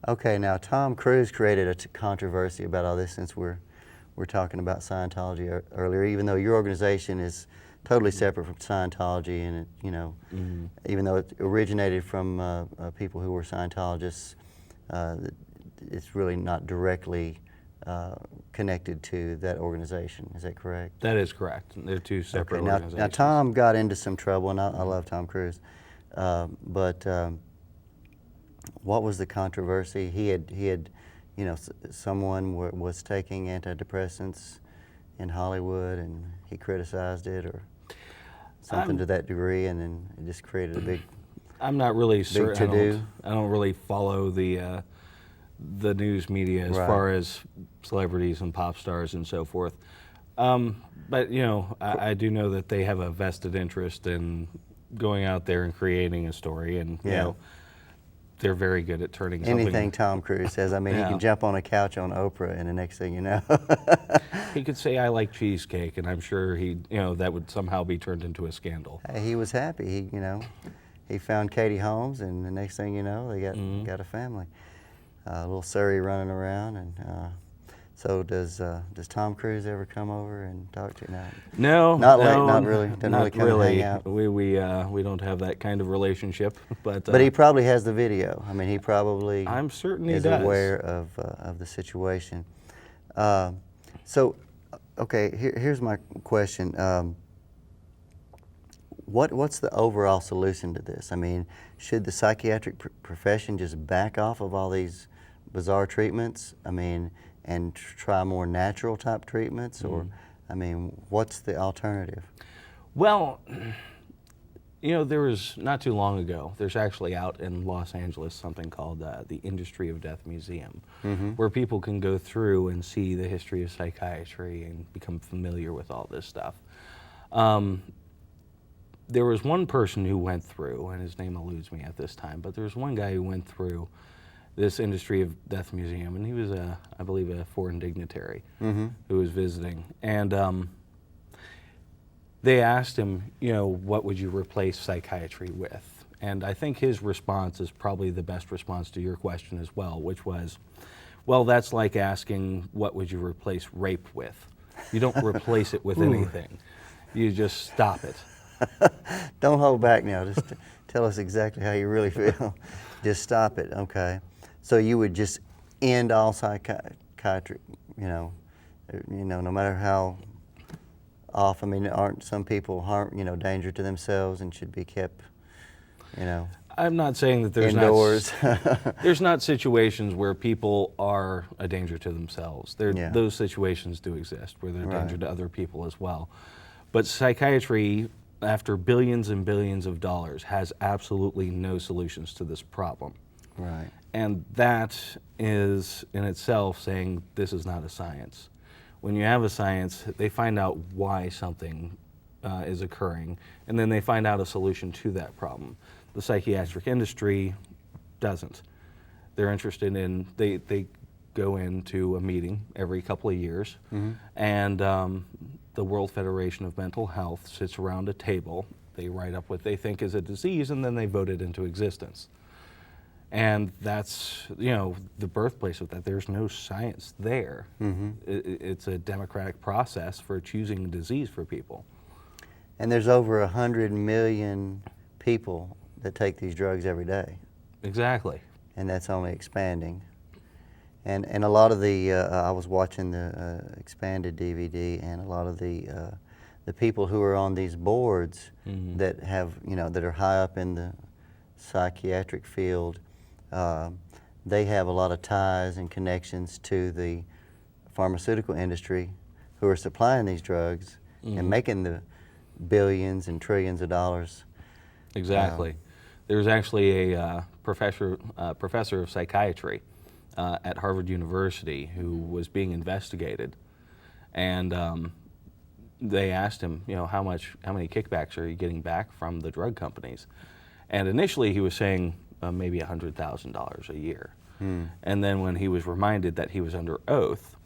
Okay, now Tom Cruise created a controversy about all this, since we're talking about Scientology earlier, even though your organization is totally separate from Scientology, and it, you know, even though it originated from people who were Scientologists, it's really not directly connected to that organization. Is that correct? That is correct. They're two separate organizations. Now Tom got into some trouble, and I love Tom Cruise, but what was the controversy? He had, you know, someone was taking antidepressants in Hollywood, and he criticized it, or something to that degree, and then it just created a big. I'm not really certain. I don't really follow the news media as far as celebrities and pop stars and so forth. But you know, I do know that they have a vested interest in going out there and creating a story, and you know, they're very good at turning anything Tom Cruise says. I mean, he can jump on a couch on Oprah, and the next thing you know, he could say, "I like cheesecake," and I'm sure that would somehow be turned into a scandal. He was happy. He found Katie Holmes, and the next thing you know, they got a family. Little Surrey running around, and so does Tom Cruise ever come over and talk to you? No, not really. Doesn't not really come really. and hang out. We don't have that kind of relationship, but he probably has the video. I mean, he probably I'm certain he is does. aware of the situation. So, okay, here's my question. What's the overall solution to this? I mean, should the psychiatric profession just back off of all these bizarre treatments? I mean, and try more natural type treatments, or, I mean, what's the alternative? Well, you know, there was not too long ago, there's actually out in Los Angeles something called the Industry of Death Museum, where people can go through and see the history of psychiatry and become familiar with all this stuff. There was one person who went through, and his name eludes me at this time, but there was one guy who went through this Industry of Death Museum, and he was, I believe, a foreign dignitary who was visiting. And they asked him, you know, what would you replace psychiatry with? And I think his response is probably the best response to your question as well, which was, well, that's like asking, what would you replace rape with? You don't replace it with anything. You just stop it. Don't hold back now. Just tell us exactly how you really feel. Just stop it. Okay. So you would just end all psychiatric, no matter how off. I mean, aren't some people danger to themselves and should be kept, I'm not saying that there's indoors. There's not situations where people are a danger to themselves. Those situations do exist where they're a danger to other people as well. But psychiatry, after billions and billions of dollars, has absolutely no solutions to this problem. Right. And that is in itself saying this is not a science. When you have a science, they find out why something is occurring, and then they find out a solution to that problem. The psychiatric industry doesn't. They're interested in, they go into a meeting every couple of years, and the World Federation of Mental Health sits around a table. They write up what they think is a disease, and then they vote it into existence. And that's, the birthplace of that. There's no science there. It's a democratic process for choosing a disease for people. And there's over 100 million people that take these drugs every day. Exactly. And that's only expanding. And a lot of the, I was watching the expanded DVD, and a lot of the people who are on these boards that have, that are high up in the psychiatric field, they have a lot of ties and connections to the pharmaceutical industry who are supplying these drugs and making the billions and trillions of dollars. Exactly. There's actually a professor of psychiatry at Harvard University who was being investigated, and they asked him, how many kickbacks are you getting back from the drug companies? And initially he was saying maybe $100,000 a year. And then when he was reminded that he was under oath,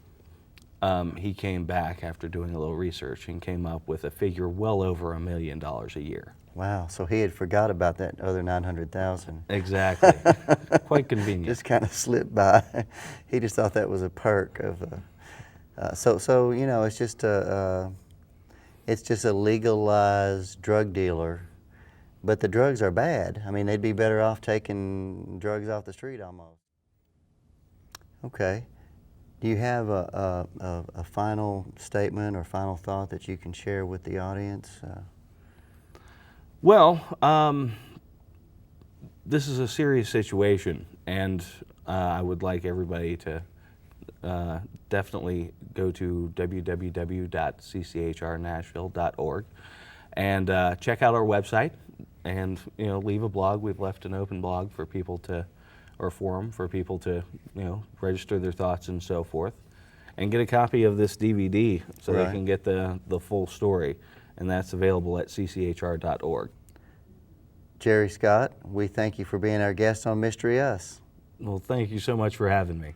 he came back after doing a little research and came up with a figure well over $1 million a year. Wow, so he had forgot about that other 900,000. Exactly. Quite convenient. Just kind of slipped by. He just thought that was a perk of. So you know, it's just a legalized drug dealer, but the drugs are bad. I mean, they'd be better off taking drugs off the street almost. Okay. Do you have a final statement or final thought that you can share with the audience? Well, this is a serious situation, and I would like everybody to definitely go to www.cchrnashville.org and check out our website, and leave a blog. We've left an open blog for people to, or forum for people to register their thoughts and so forth, and get a copy of this DVD so Right. they can get the full story, and that's available at cchr.org. Gerry Scott, we thank you for being our guest on Mystery Us. Well, thank you so much for having me.